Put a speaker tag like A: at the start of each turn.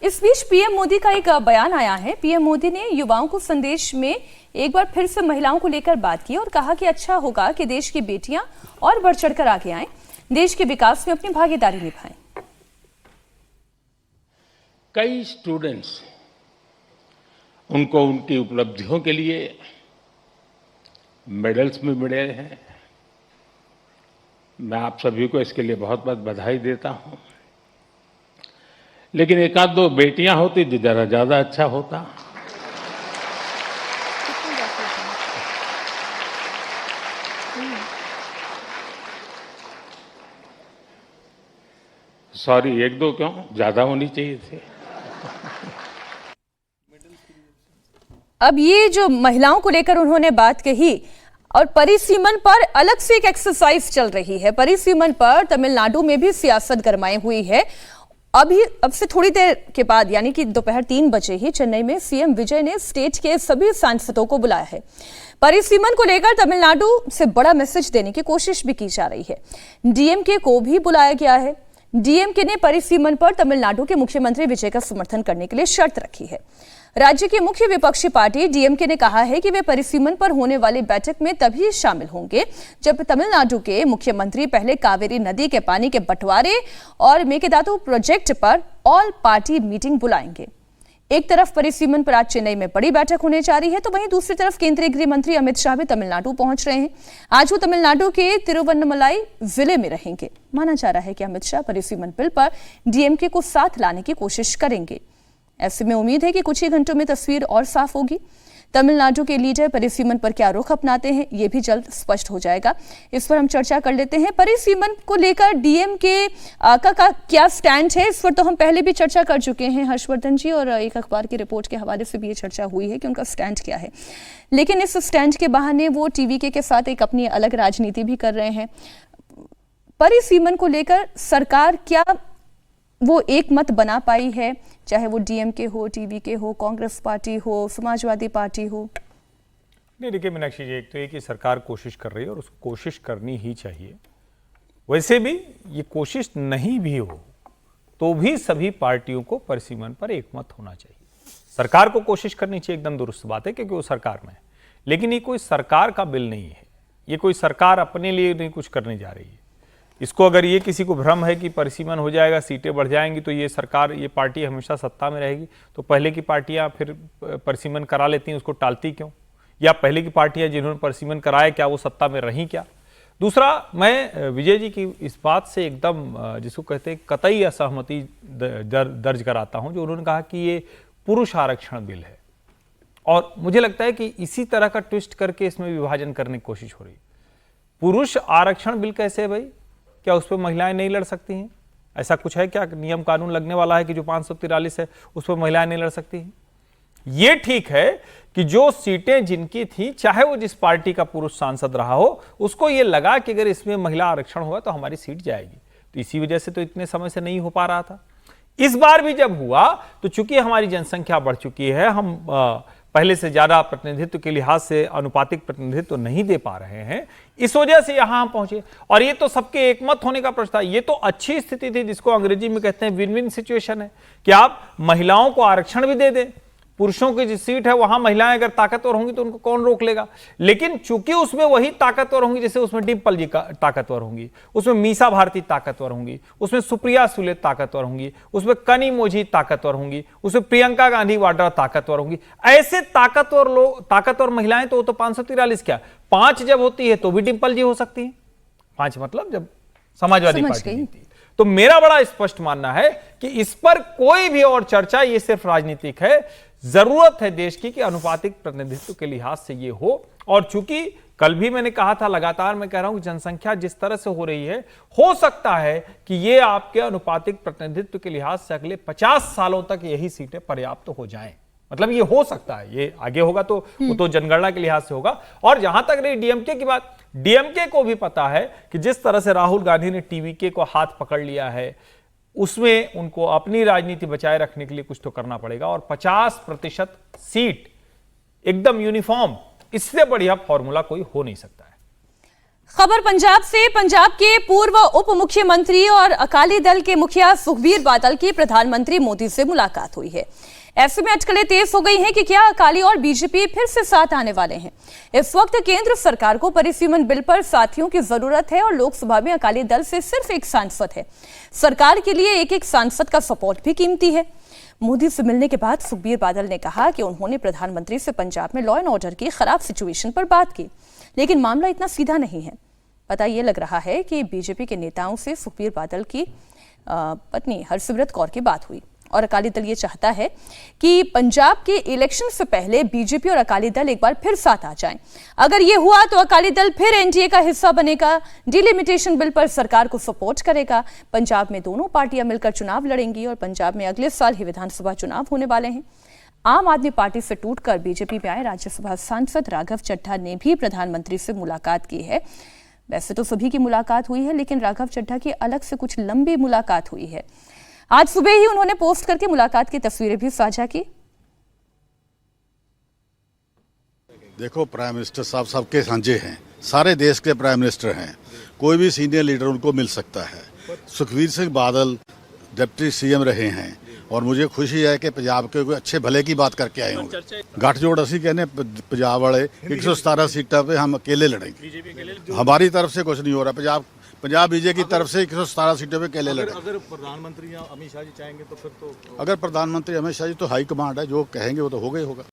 A: इस बीच पीएम मोदी का एक बयान आया है। पीएम मोदी ने युवाओं को संदेश में एक बार फिर से महिलाओं को लेकर बात की और कहा कि अच्छा होगा कि देश की बेटियां और बढ़ चढ़कर आगे आएं, देश के विकास में अपनी भागीदारी निभाएं।
B: कई स्टूडेंट्स उनको उनकी उपलब्धियों के लिए मेडल्स भी मिले हैं। मैं आप सभी को इसके लिए बहुत बहुत बधाई देता हूं। लेकिन एक आध दो बेटियां होती तो जरा ज्यादा अच्छा होता। सॉरी, एक दो क्यों, ज्यादा होनी चाहिए थे।
A: अब ये जो महिलाओं को लेकर उन्होंने बात कही और परिसीमन पर अलग से एक एक्सरसाइज चल रही है। परिसीमन पर तमिलनाडु में भी सियासत गरमाई हुई है। अब से थोड़ी देर के बाद यानी कि दोपहर 3 बजे ही चेन्नई में सीएम विजय ने स्टेट के सभी सांसदों को बुलाया है। परिसीमन को लेकर तमिलनाडु से बड़ा मैसेज देने की कोशिश भी की जा रही है। डीएमके को भी बुलाया गया है। डीएमके ने परिसीमन पर तमिलनाडु के मुख्यमंत्री विजय का समर्थन करने के लिए शर्त रखी है। राज्य की मुख्य विपक्षी पार्टी डीएमके ने कहा है कि वे परिसीमन पर होने वाली बैठक में तभी शामिल होंगे जब तमिलनाडु के मुख्यमंत्री पहले कावेरी नदी के पानी के बंटवारे और मेकेदातु प्रोजेक्ट पर ऑल पार्टी मीटिंग बुलाएंगे। एक तरफ परिसीमन पर आज चेन्नई में बड़ी बैठक होने जा रही है, तो वहीं दूसरी तरफ केंद्रीय गृह मंत्री अमित शाह भी तमिलनाडु पहुंच रहे हैं। आज वो तमिलनाडु के तिरुवन्नमलाई जिले में रहेंगे। माना जा रहा है कि अमित शाह परिसीमन बिल पर डीएमके को साथ लाने की कोशिश करेंगे। ऐसे में उम्मीद है कि कुछ ही घंटों में तस्वीर और साफ होगी। तमिलनाडु के लीडर परिसीमन पर क्या रुख अपनाते हैं, ये भी जल्द स्पष्ट हो जाएगा। इस पर हम चर्चा कर लेते हैं। परिसीमन को लेकर डीएमके का क्या स्टैंड है, इस पर तो हम पहले भी चर्चा कर चुके हैं हर्षवर्धन जी, और एक अखबार की रिपोर्ट के हवाले से भी ये चर्चा हुई है कि उनका स्टैंड क्या है। लेकिन इस स्टैंड के बहाने वो टीवीके के साथ एक अपनी अलग राजनीति भी कर रहे हैं। परिसीमन को लेकर सरकार क्या वो एक मत बना पाई है, चाहे वो डीएमके हो, टीवीके हो, कांग्रेस पार्टी हो, समाजवादी पार्टी हो?
C: नहीं, देखिए मीनाक्षी जी, एक तो ये कि सरकार कोशिश कर रही है और उसको कोशिश करनी ही चाहिए। वैसे भी ये कोशिश नहीं भी हो तो भी सभी पार्टियों को परिसीमन पर एक मत होना चाहिए। सरकार को कोशिश करनी चाहिए, एकदम दुरुस्त बात है, क्योंकि वो सरकार में है। लेकिन ये कोई सरकार का बिल नहीं है, ये कोई सरकार अपने लिए नहीं कुछ करने जा रही है। इसको अगर ये किसी को भ्रम है कि परिसीमन हो जाएगा, सीटें बढ़ जाएंगी तो ये सरकार, ये पार्टी हमेशा सत्ता में रहेगी, तो पहले की पार्टियां फिर परिसीमन करा लेती हैं, उसको टालती क्यों? या पहले की पार्टियां जिन्होंने परिसीमन कराया, क्या वो सत्ता में रहीं क्या? दूसरा, मैं विजय जी की इस बात से एकदम, जिसको कहते हैं, कतई असहमति दर्ज कराता हूं, जो उन्होंने कहा कि ये पुरुष आरक्षण बिल है। और मुझे लगता है कि इसी तरह का ट्विस्ट करके इसमें विभाजन करने की कोशिश हो रही है। पुरुष आरक्षण बिल कैसे है भाई? क्या उस पर महिलाएं नहीं लड़ सकती हैं? ऐसा कुछ है क्या? नियम कानून लगने वाला है कि जो 543 है उस पर महिलाएं नहीं लड़ सकती हैं? ये ठीक है कि जो सीटें जिनकी थी, चाहे वो जिस पार्टी का पुरुष सांसद रहा हो, उसको ये लगा कि अगर इसमें महिला आरक्षण हुआ तो हमारी सीट जाएगी। तो इसी वजह से तो इतने समय से नहीं हो पा रहा था। इस बार भी जब हुआ तो चूंकि हमारी जनसंख्या बढ़ चुकी है, हम पहले से ज्यादा प्रतिनिधित्व के लिहाज से अनुपातिक प्रतिनिधित्व नहीं दे पा रहे हैं, इस वजह से यहां हम पहुंचे। और ये तो सबके एकमत होने का प्रश्न था। ये तो अच्छी स्थिति थी, जिसको अंग्रेजी में कहते हैं विन विन सिचुएशन है, कि आप महिलाओं को आरक्षण भी दे दें। पुरुषों की जिस सीट है वहां महिलाएं अगर ताकतवर होंगी तो उनको कौन रोक लेगा। लेकिन चूंकि उसमें वही ताकतवर होंगी, जैसे उसमें डिम्पल जी ताकतवर होंगी, उसमें मीसा भारती ताकतवर होंगी, उसमें सुप्रिया सुले ताकतवर होंगी, उसमें कनी मोझी ताकतवर होंगी, उसमें प्रियंका गांधी वाड्रा ताकतवर होंगी। ऐसे ताकतवर लोग, ताकतवर महिलाएं तो 543 क्या, 5 जब होती है तो भी डिम्पल जी हो सकती है। 5 मतलब जब समाजवादी पार्टी जीती। तो मेरा बड़ा स्पष्ट मानना है कि इस पर कोई भी और चर्चा, ये सिर्फ राजनीतिक है। जरूरत है देश की कि अनुपातिक प्रतिनिधित्व के लिहाज से ये हो। और चूंकि कल भी मैंने कहा था, लगातार मैं कह रहा हूं कि जनसंख्या जिस तरह से हो रही है, हो सकता है कि ये आपके अनुपातिक प्रतिनिधित्व के लिहाज से अगले 50 सालों तक यही सीटें पर्याप्त हो जाएं। मतलब ये हो सकता है, ये आगे होगा तो वो तो जनगणना के लिहाज से होगा। और जहां तक रही डीएमके की बात, डीएमके को भी पता है कि जिस तरह से राहुल गांधी ने टीवीके को हाथ पकड़ लिया है, उसमें उनको अपनी राजनीति बचाए रखने के लिए कुछ तो करना पड़ेगा। और 50% सीट एकदम यूनिफॉर्म, इससे बढ़िया फॉर्मूला कोई हो नहीं सकता है।
A: खबर पंजाब से। पंजाब के पूर्व उप मुख्यमंत्री और अकाली दल के मुखिया सुखबीर बादल की प्रधानमंत्री मोदी से मुलाकात हुई है। ऐसे में अटकलें तेज हो गई हैं कि क्या अकाली और बीजेपी फिर से साथ आने वाले हैं। इस वक्त केंद्र सरकार को परिसीमन बिल पर साथियों की जरूरत है और लोकसभा में अकाली दल से सिर्फ एक सांसद है। सरकार के लिए एक एक सांसद का सपोर्ट भी कीमती है। मोदी से मिलने के बाद सुखबीर बादल ने कहा कि उन्होंने प्रधानमंत्री से पंजाब में लॉ एंड ऑर्डर की खराब सिचुएशन पर बात की, लेकिन मामला इतना सीधा नहीं है। पता यह लग रहा है कि बीजेपी के नेताओं से सुखबीर बादल की पत्नी हरसिमरत कौर की बात हुई और अकाली दल ये चाहता है कि पंजाब के इलेक्शन से पहले बीजेपी और अकाली दल एक बार फिर साथ आ जाएं। अगर ये हुआ तो अकाली दल फिर एनडीए का हिस्सा बनेगा, डिलिमिटेशन बिल पर सरकार को सपोर्ट करेगा। पंजाब में दोनों पार्टियां मिलकर चुनाव लड़ेंगी और पंजाब में अगले साल ही विधानसभा चुनाव होने वाले हैं। आम आदमी पार्टी से टूटकर बीजेपी में आए राज्यसभा सांसद राघव चड्ढा ने भी प्रधानमंत्री से मुलाकात की है। वैसे तो सभी की मुलाकात हुई है, लेकिन राघव चड्ढा की अलग से कुछ लंबी मुलाकात हुई है। आज सुबह ही उन्होंने पोस्ट करके मुलाकात की तस्वीरें भी साझा की।
D: देखो, प्राइम मिनिस्टर साहब सबके साझे हैं, सारे देश के प्राइम मिनिस्टर हैं, कोई भी सीनियर लीडर उनको मिल सकता है। सुखबीर सिंह बादल डिप्टी सीएम रहे हैं और मुझे खुशी है कि पंजाब के कोई अच्छे भले की बात करके आए होंगे। गठजोड़ असी कहने पंजाब वाले 117 सीटों पे हम अकेले लड़ेंगे। हमारी तरफ से कुछ नहीं हो रहा। पंजाब बीजेपी की तरफ से 117 सीटों पे अकेले लड़ेंगे।
E: अगर प्रधानमंत्री अमित शाह जी चाहेंगे तो फिर तो
D: अगर प्रधानमंत्री अमित शाह जी तो हाई कमांड है, जो कहेंगे वो तो होगा ही होगा।